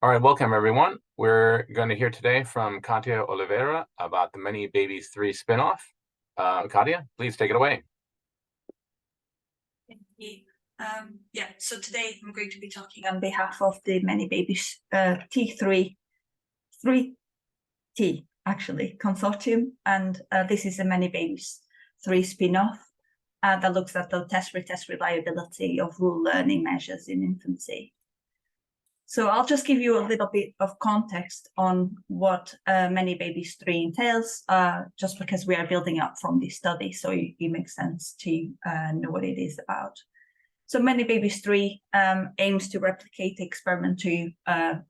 All right, welcome everyone. We're going to hear today from Cátia Oliveira about the ManyBabies 3 spinoff. Cátia, please take it away. Thank you. So today I'm going to be talking on behalf of the ManyBabies T3 actually consortium, and this is a ManyBabies 3 spin-off that looks at the test-retest reliability of rule learning measures in infancy. So I'll just give you a little bit of context on what ManyBabies 3 entails, just because we are building up from this study, so it makes sense to know what it is about. So ManyBabies 3 aims to replicate the experiment 2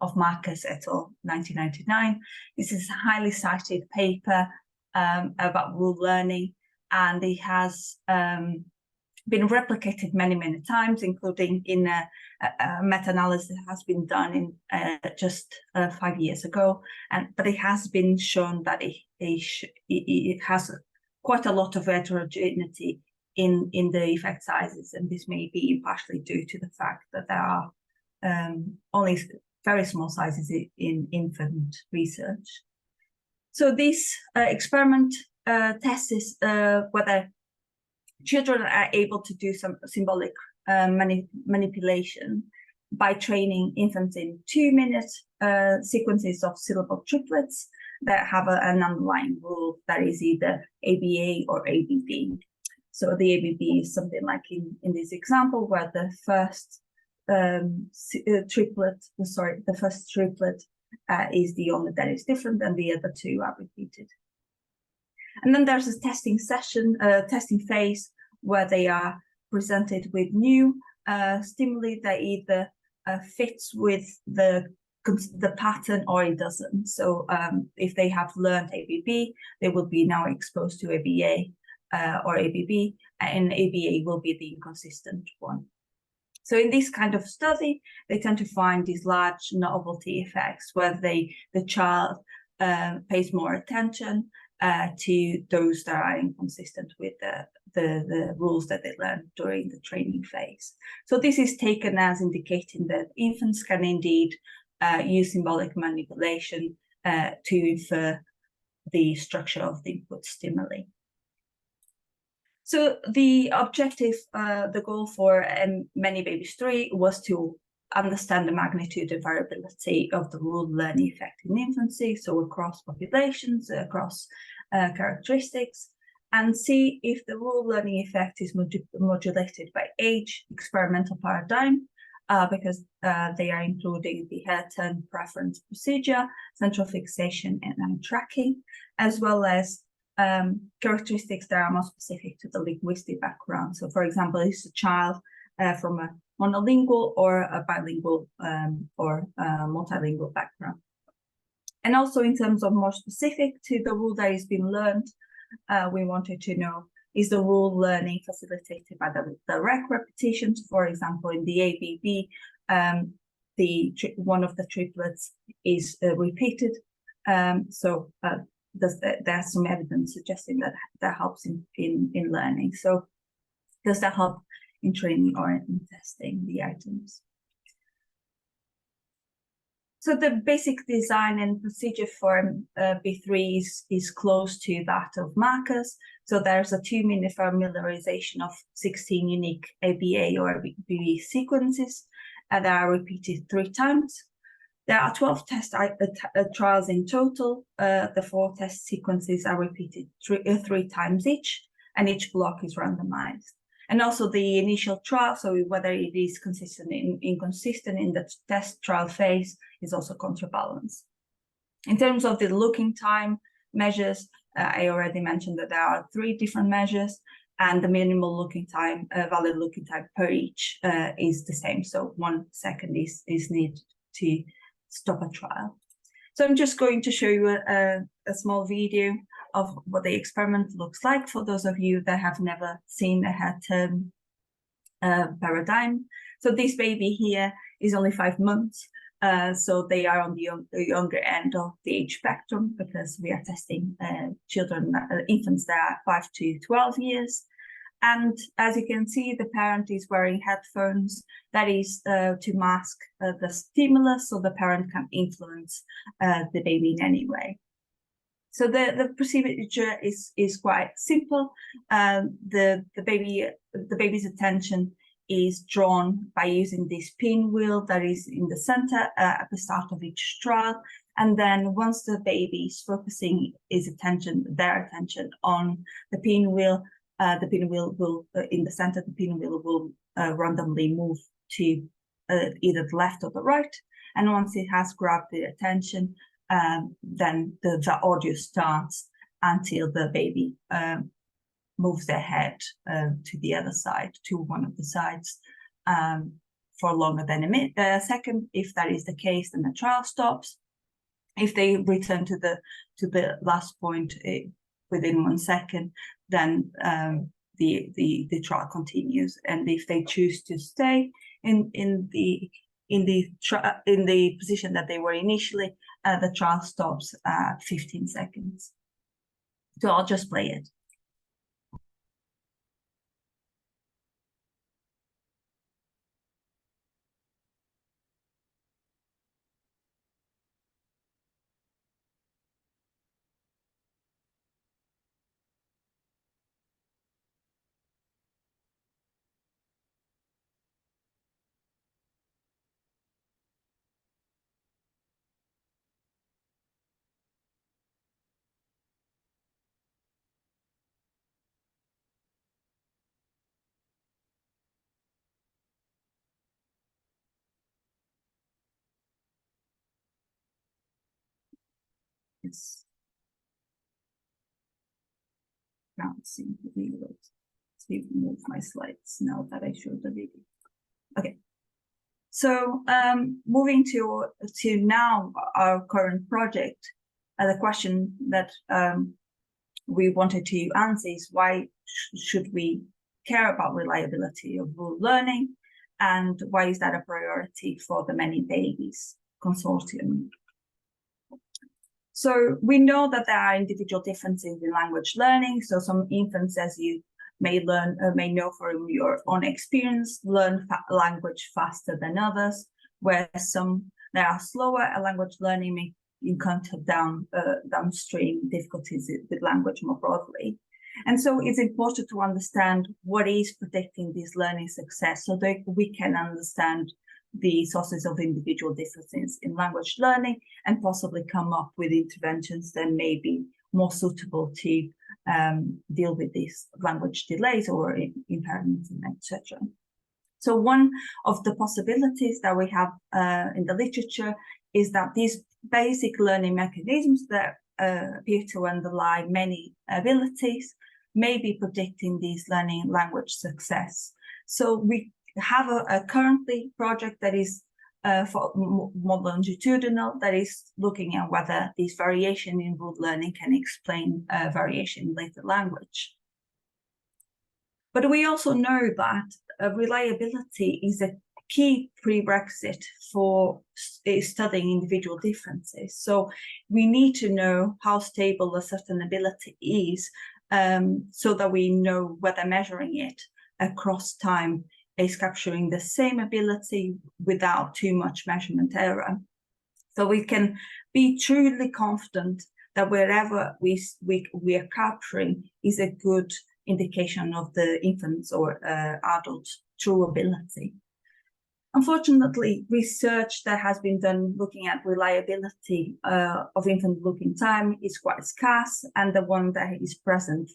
of Marcus et al. 1999. This is a highly cited paper about rule learning, and it has been replicated many times, including in a meta-analysis that has been done in just 5 years ago. But it has been shown that it has quite a lot of heterogeneity in the effect sizes, and this may be partially due to the fact that there are only very small sizes in infant research. So this experiment tests whether children are able to do some symbolic manipulation by training infants in 2-minute sequences of syllable triplets that have an underlying rule that is either ABA or ABB. So the ABB is something like in this example, where the first triplet is the only that is different, and the other two are repeated. And then there's a testing session, testing phase, where they are presented with new stimuli that either fits with the pattern or it doesn't. So if they have learned ABB, they will be now exposed to ABA or ABB, and ABA will be the inconsistent one. So in this kind of study, they tend to find these large novelty effects where the child pays more attention to those that are inconsistent with the rules that they learned during the training phase. So this is taken as indicating that infants can indeed use symbolic manipulation to infer the structure of the input stimuli. So the objective, the goal for ManyBabies 3 was to understand the magnitude and variability of the rule learning effect in infancy, so across populations, across characteristics, and see if the rule learning effect is modulated by age, experimental paradigm, because they are including the hair turn preference procedure, central fixation, and eye tracking, as well as characteristics that are more specific to the linguistic background. So, for example, is a child from a monolingual or a bilingual or multilingual background. And also in terms of more specific to the rule that is being learned, we wanted to know, is the rule learning facilitated by the direct repetitions? For example, in the ABB, one of the triplets is repeated. There's some evidence suggesting that that helps in learning. So does that help in training or in testing the items? So the basic design and procedure for B3 is close to that of Marcus. So there's a 2-minute familiarization of 16 unique ABA or ABB sequences that are repeated 3 times. There are 12 test trials in total. The 4 test sequences are repeated 3 times each, and each block is randomized. And also the initial trial, so whether it is consistent and inconsistent in the test trial phase, is also counterbalanced. In terms of the looking time measures, I already mentioned that there are 3 different measures, and the minimal looking time, valid looking time per each is the same. So 1 second is needed to stop a trial. So I'm just going to show you a small video of what the experiment looks like for those of you that have never seen a hair turn paradigm. So this baby here is only 5 months. So they are on the younger end of the age spectrum, because we are testing infants that are 5 to 12 years. And as you can see, the parent is wearing headphones. That is to mask the stimulus, so the parent can influence the baby in any way. So the procedure is quite simple. The baby's attention is drawn by using this pinwheel that is in the center at the start of each trial. And then once the baby is focusing their attention on the pinwheel will, in the center, the pinwheel will randomly move to either the left or the right. And once it has grabbed the attention, then the audio starts until the baby moves their head to the other side, to one of the sides, for longer than a second. If that is the case, then the trial stops. If they return to the last point within 1 second, then the trial continues. And if they choose to stay in the position that they were initially, the trial stops at 15 seconds. So I'll just play it. Yes. Can't seem to be able to move my slides now that I showed the video. Okay. So moving to now our current project, the question that we wanted to answer is why should we care about reliability of rule learning, and why is that a priority for the ManyBabies consortium? So we know that there are individual differences in language learning. So some infants, as you may know from your own experience, learn language faster than others, where some that are slower at language learning may encounter downstream difficulties with language more broadly. And so it's important to understand what is predicting this learning success so that we can understand the sources of individual differences in language learning and possibly come up with interventions that may be more suitable to deal with these language delays or impairments, etc. So one of the possibilities that we have in the literature is that these basic learning mechanisms that appear to underlie many abilities may be predicting these learning language success. So we have a currently project that is for more longitudinal, that is looking at whether this variation in root learning can explain variation in later language. But we also know that reliability is a key prerequisite for studying individual differences. So we need to know how stable a certain ability is so that we know whether measuring it across time is capturing the same ability without too much measurement error. So we can be truly confident that wherever we are capturing is a good indication of the infant's or adult's true ability. Unfortunately, research that has been done looking at reliability of infant looking time is quite scarce, and the one that is present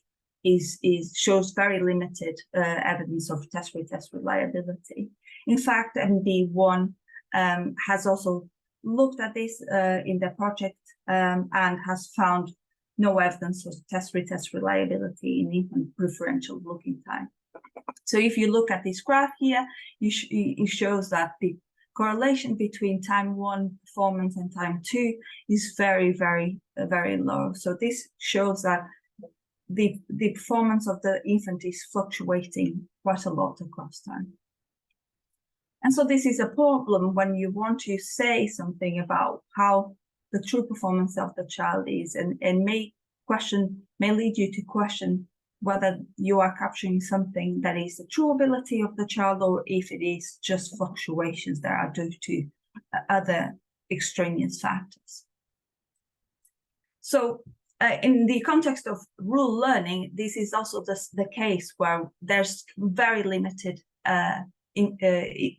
shows very limited evidence of test-retest reliability. In fact, MD1 has also looked at this in their project and has found no evidence of test-retest reliability in infant preferential looking time. So if you look at this graph here, it shows that the correlation between time 1 performance and time 2 is very, very, very low. So this shows that the performance of the infant is fluctuating quite a lot across time. And so this is a problem when you want to say something about how the true performance of the child is, and may lead you to question whether you are capturing something that is the true ability of the child, or if it is just fluctuations that are due to other extraneous factors. So in the context of rule learning, this is also the case where there's very limited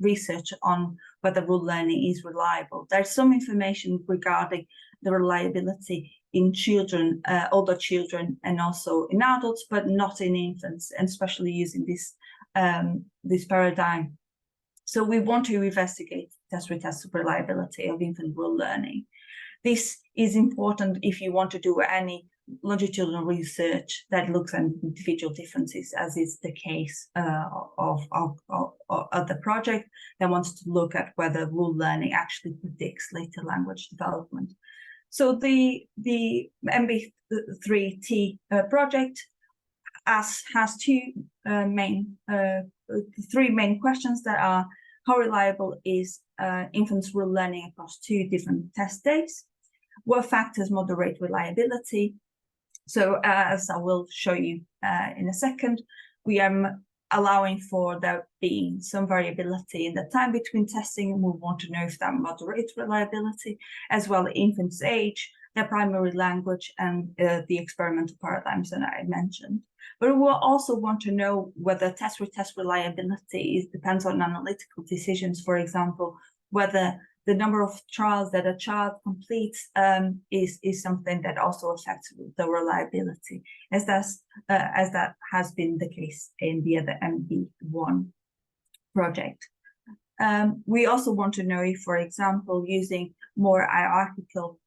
research on whether rule learning is reliable. There's some information regarding the reliability in children, older children, and also in adults, but not in infants, and especially using this paradigm. So we want to investigate test-retest reliability of infant rule learning. This is important if you want to do any longitudinal research that looks at individual differences, as is the case of the project that wants to look at whether rule learning actually predicts later language development. So the MB3T project has three main questions that are: how reliable is infants' rule learning across 2 different test days? What factors moderate reliability? So as I will show you in a second, we are allowing for there being some variability in the time between testing, and we want to know if that moderates reliability, as well as infants' age, their primary language, and the experimental paradigms that I mentioned. But we will also want to know whether test-retest reliability depends on analytical decisions. For example, whether the number of trials that a child completes is something that also affects the reliability, as that has been the case in the other MB1 project. We also want to know if, for example, using more hierarchical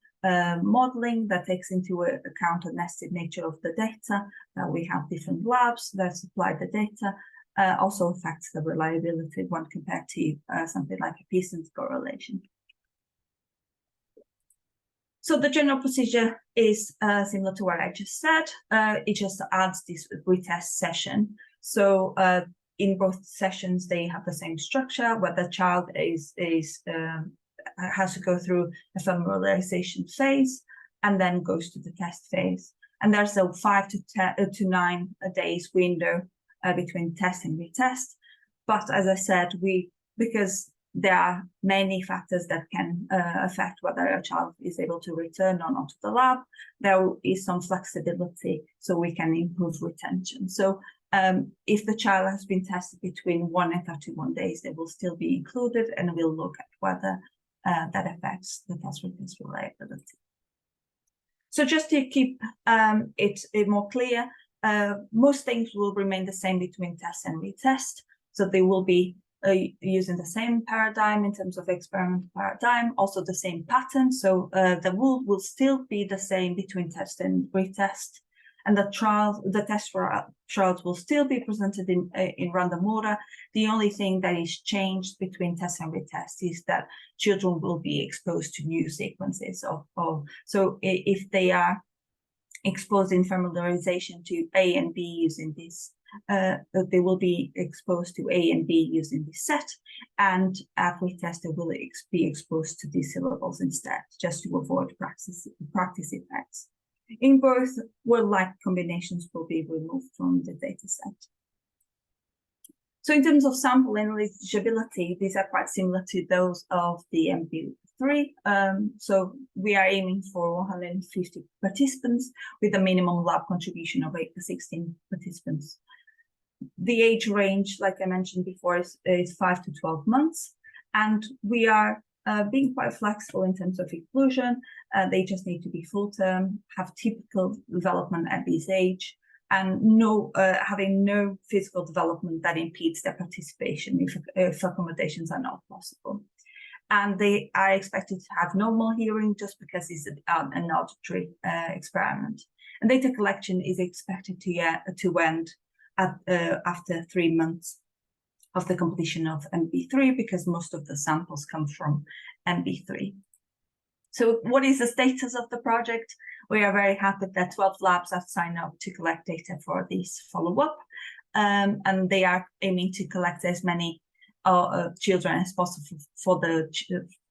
modeling that takes into account the nested nature of the data, that we have different labs that supply the data, also affects the reliability when compared to something like a Pearson's correlation. So the general procedure is similar to what I just said. It just adds this retest session. So in both sessions, they have the same structure, where the child has to go through a familiarization phase and then goes to the test phase. And there's a 5 to 9 days window between test and retest. But as I said, because there are many factors that can affect whether a child is able to return or not to the lab, there is some flexibility so we can improve retention. So if the child has been tested between 1 and 31 days, they will still be included, and we'll look at whether that affects the test-retest reliability. So just to keep it more clear, most things will remain the same between test and retest. So they will be using the same paradigm in terms of experimental paradigm, also the same pattern. So the rule will still be the same between test and retest, and the test trials will still be presented in random order. The only thing that is changed between test and retest is that children will be exposed to new sequences so if they are exposed in familiarization to A and B using this, they will be exposed to A and B using this set, and at retest they will be exposed to these syllables instead, just to avoid practice effects. In both, word-like combinations will be removed from the data set. So in terms of sample and eligibility, these are quite similar to those of the MB3. So we are aiming for 150 participants with a minimum lab contribution of 8 to 16 participants. The age range, like I mentioned before, is 5 to 12 months, and we are being quite flexible in terms of inclusion. They just need to be full-term, have typical development at this age, and having no physical development that impedes their participation if accommodations are not possible. And they are expected to have normal hearing, just because it's an auditory experiment. And data collection is expected to end after 3 months of the completion of MB3, because most of the samples come from MB3. So what is the status of the project? We are very happy that 12 labs have signed up to collect data for this follow-up, and they are aiming to collect as many children as possible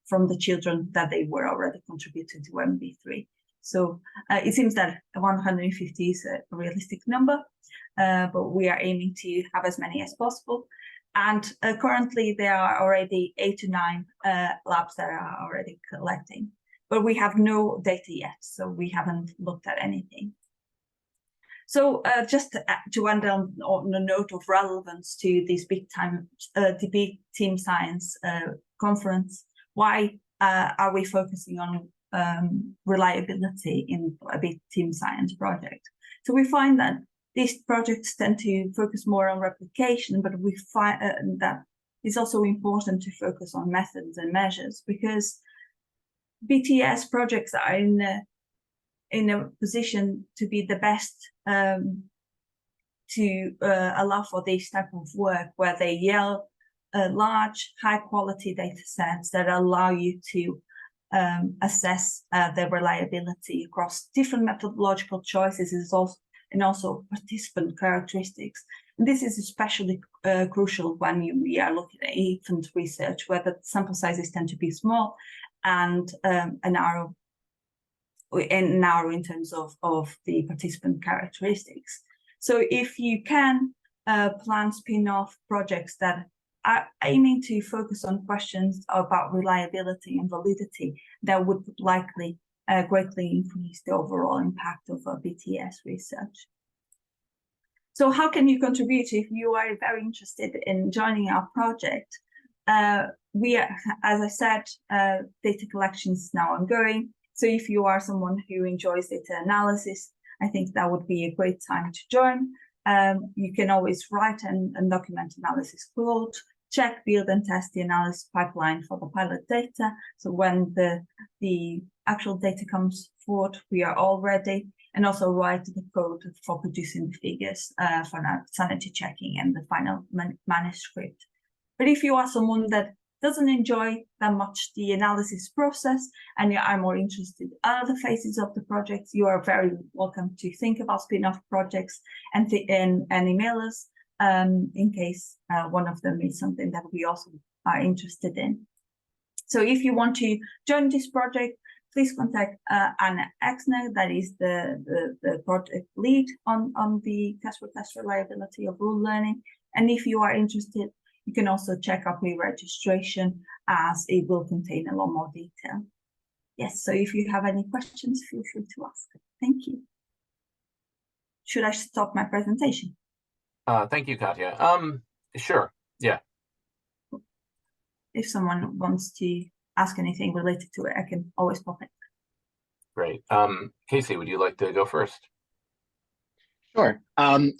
from the children that they were already contributing to MB3. So it seems that 150 is a realistic number, but we are aiming to have as many as possible. And currently there are already 8 to 9 labs that are already collecting, but we have no data yet, so we haven't looked at anything. So just to end on a note of relevance to this big team science conference, why are we focusing on reliability in a big team science project? So we find that these projects tend to focus more on replication, but we find that it's also important to focus on methods and measures, because BTS projects are in a position to be the best to allow for this type of work, where they yield large, high-quality data sets that allow you to assess the reliability across different methodological choices, and also participant characteristics. And this is especially crucial when we are looking at infant research, where the sample sizes tend to be small and narrow in terms of the participant characteristics. So if you can plan spin-off projects that are aiming to focus on questions about reliability and validity, that would likely greatly increase the overall impact of BTS research. So how can you contribute if you are very interested in joining our project? We are, as I said, data collection is now ongoing. So if you are someone who enjoys data analysis, I think that would be a great time to join. You can always write and document analysis code, check, build, and test the analysis pipeline for the pilot data. So when the actual data comes forward, we are all ready, and also write the code for producing the figures for sanity checking and the final manuscript. But if you are someone that doesn't enjoy that much the analysis process and you are more interested in other phases of the project, you are very welcome to think about spin-off projects and email us in case one of them is something that we also are interested in. So if you want to join this project, please contact Anna Exner, that is the project lead on the Test-Retest reliability of rule learning. And if you are interested, you can also check our pre-registration, as it will contain a lot more detail. Yes, so if you have any questions, feel free to ask. Thank you. Should I stop my presentation? Thank you, Cátia. Sure, yeah. If someone wants to ask anything related to it, I can always pop it. Great. Casey, would you like to go first? Sure.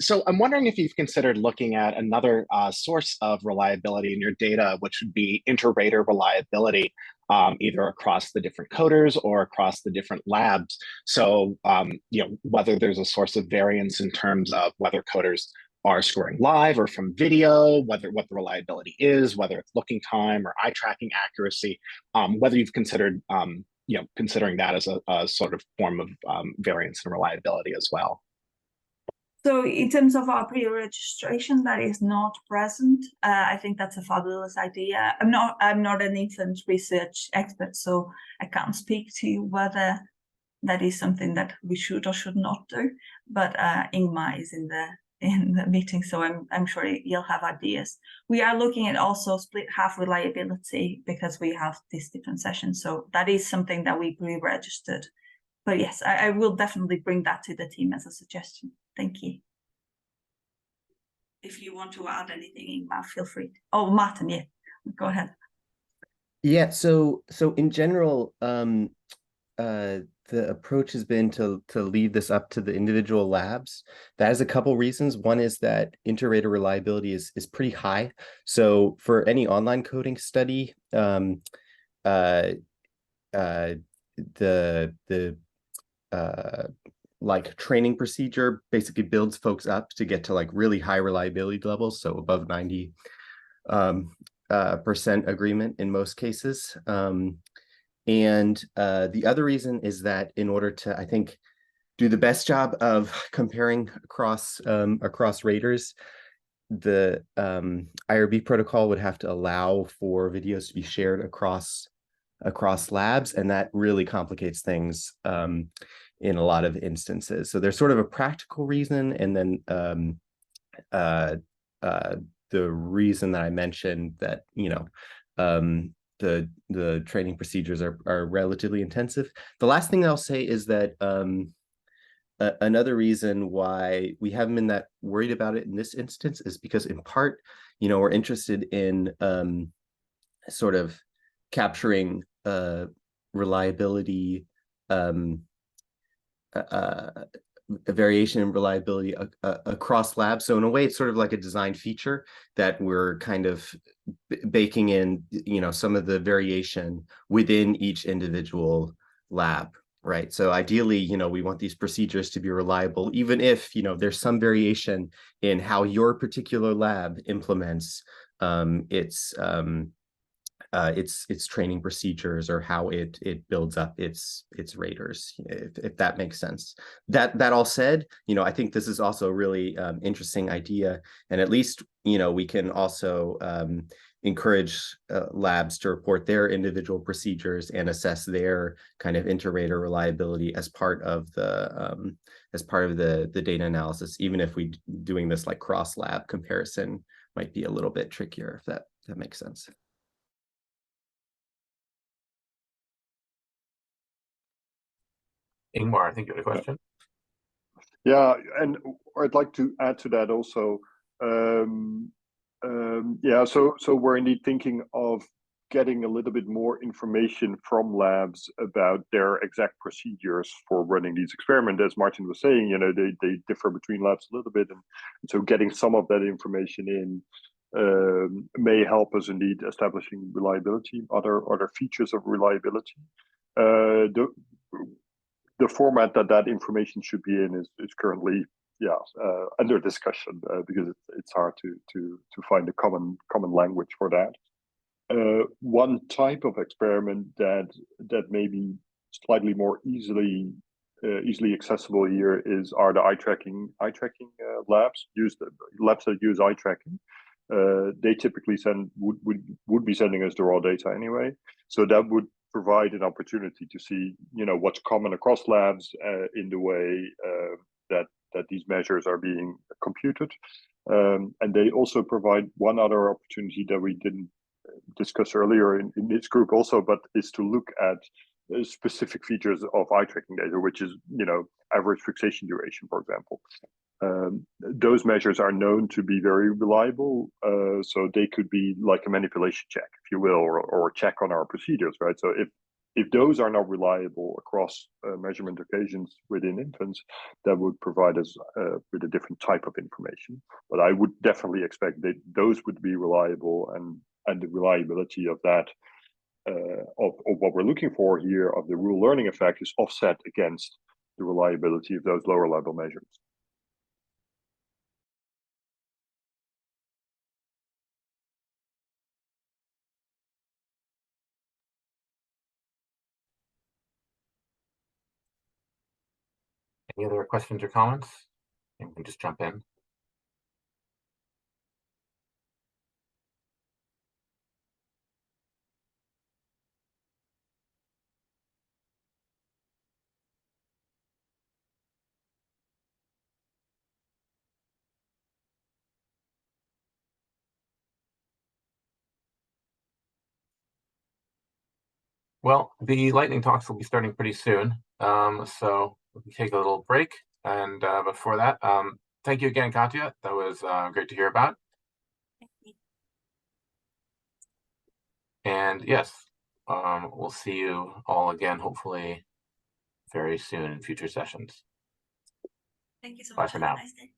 So I'm wondering if you've considered looking at another source of reliability in your data, which would be inter-rater reliability, either across the different coders or across the different labs. So, whether there's a source of variance in terms of whether coders are scoring live or from video, what the reliability is, whether it's looking time or eye tracking accuracy, whether you've considered, considering that as a sort of form of variance and reliability as well. So in terms of our pre-registration, that is not present. I think that's a fabulous idea. I'm not an infant research expert, so I can't speak to whether that is something that we should or should not do. But Ingmar is in the meeting, so I'm sure you'll have ideas. We are looking at also split half reliability, because we have these different sessions. So that is something that we pre-registered. But yes, I will definitely bring that to the team as a suggestion. Thank you. If you want to add anything, Ingmar, feel free. Oh, Martin, yeah, go ahead. Yeah, so in general, the approach has been to leave this up to the individual labs. That has a couple reasons. One is that inter-rater reliability is pretty high. So for any online coding study, like training procedure basically builds folks up to get to like really high reliability levels, so above 90% agreement in most cases. And the other reason is that in order to, I think, do the best job of comparing across raters, the IRB protocol would have to allow for videos to be shared across across labs, and that really complicates things in a lot of instances. So there's sort of a practical reason, and then the reason that I mentioned that, you know, the training procedures are relatively intensive. The last thing I'll say is that another reason why we haven't been that worried about it in this instance is because, in part, you know, we're interested in sort of capturing reliability, a variation in reliability across labs. So in a way, it's sort of like a design feature that we're kind of baking in, you know, some of the variation within each individual lab, right? So ideally, you know, we want these procedures to be reliable, even if, you know, there's some variation in how your particular lab implements its training procedures, or how it builds up its raters, if that makes sense. That all said, you know, I think this is also a really interesting idea, and at least, you know, we can also encourage labs to report their individual procedures and assess their kind of inter-rater reliability as part of the data analysis, even if we doing this like cross lab comparison might be a little bit trickier, if that makes sense. Ingmar, I think you had a question. Yeah, and I'd like to add to that also. Yeah, so we're indeed thinking of getting a little bit more information from labs about their exact procedures for running these experiments. As Martin was saying, you know, they differ between labs a little bit, and so getting some of that information in may help us indeed establishing reliability, other features of reliability. The format that information should be in is currently under discussion, because it's hard to find a common language for that. One type of experiment that may be slightly more easily accessible here are the eye tracking labs. Labs that use eye tracking. They typically would be sending us the raw data anyway, so that would provide an opportunity to see, you know, what's common across labs in the way that these measures are being computed, and they also provide one other opportunity that we didn't discuss earlier in this group also, but is to look at specific features of eye tracking data, which is, you know, average fixation duration, for example. Those measures are known to be very reliable, so they could be like a manipulation check, if you will, or a check on our procedures, right? So if those are not reliable across measurement occasions within infants, that would provide us with a different type of information. But I would definitely expect that those would be reliable, and the reliability of that, of what we're looking for here, of the rule learning effect, is offset against the reliability of those lower level measures. Any other questions or comments? You can just jump in. Well, the lightning talks will be starting pretty soon, so we can take a little break. And before that, thank you again, Cátia. That was great to hear about. And yes, we'll see you all again, hopefully very soon in future sessions. Thank you so Bye much. for Have a now. nice day.